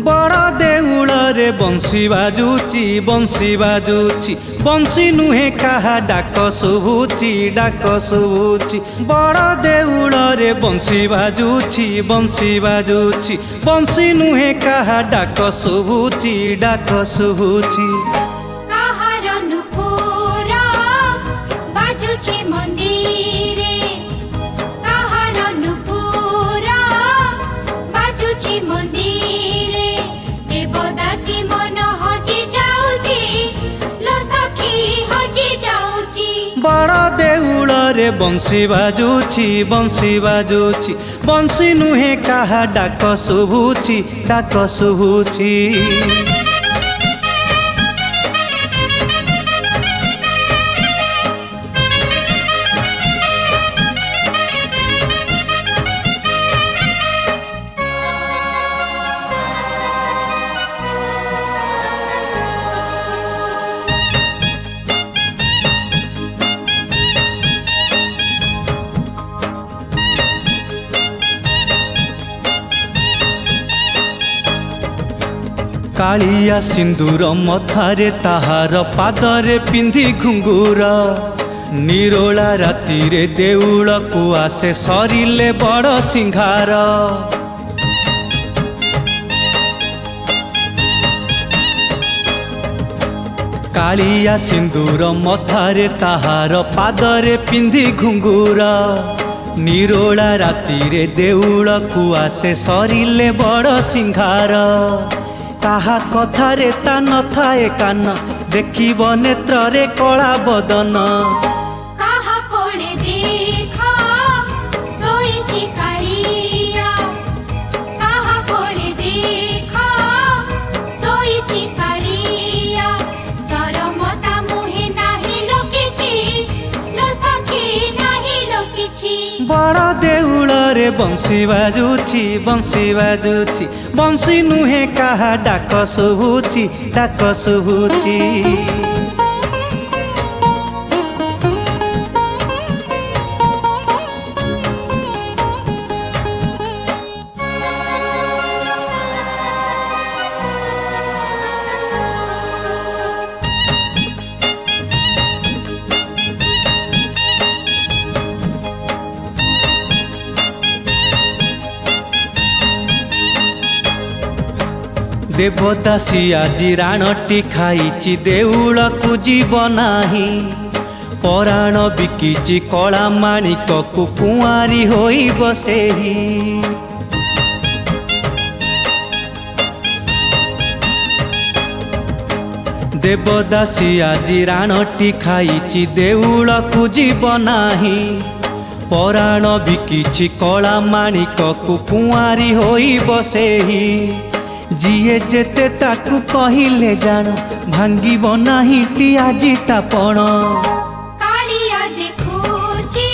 बड़ देउल रे बंसी बाजुची बंसी नुहे कहा डाक शुभुची बड़ देउल रे बंसी बाजुची बंसी नुहे कहा डाक शुभुची बड़ देउल रे बंसी बाजुची बंसी नुहे कहा डाक शुभुची कालिया सिंदूर मथारे ताहार पादरे पिंधि घुंगुर निरोला राति रे देउल को आसे सरिले बड़ सिंहार कालिया सिंदूर मथारे ताहार पादरे पिंधि घुंगुर निरोला राति रे देउल को आसे सरिले बड़ सिंहार कहा कथारे ता न थाए कान देखिब नेत्र रे कला बदन कहा कोले देखा सोईची कालिया कहा कोले देखा सोईची कालिया सरमता मुहे नाही लोकिछि लो सखी नाही लोकिछि बड़ देउल रे बंसी बाजुची बंसी नुहे कहा डाक शुभुची देवदासी आजी राणटी खाइची देउल को जीव नाही पराण बिकिची कला माणिक को कुआरी होई बसेही देवदासी आजी राणटी खाइची देउल को जीव नाही पराण बिकिची कला माणिक को कुआरी होई बसेही जिए जेते ताकू कहिले जान भांगी नाही टी आजी तापण कालिया देखुची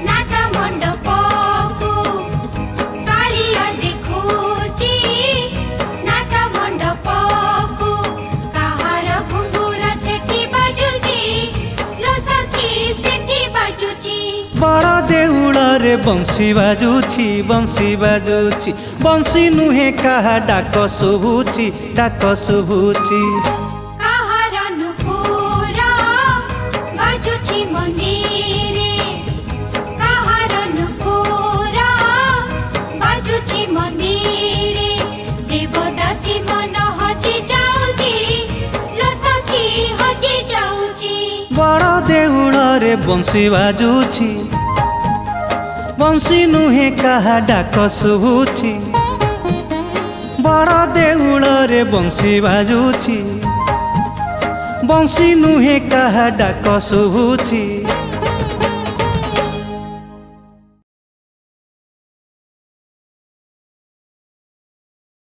नाट मंडपकू कालिया देखुची नाट मंडपकू कहार घुंगुर सेठी बाजुची लो सखी सेठी बाजुची बड़ देउल रे बंसी बाजुची बंसी नुहे कहा डाक शुभुची कहार नुपुर बाजुची मंदिरे कहार नुपुर बाजुची मंदिरे देवदासी मन हजी जाउची लो सखी हजी जाउची बड़ देउल रे बंसी बाजुची बंसी नुहे कहा डाक शुभुची बड़ देउल रे बंसी बाजुची बंसी नुहे कहा डाक शुभुची।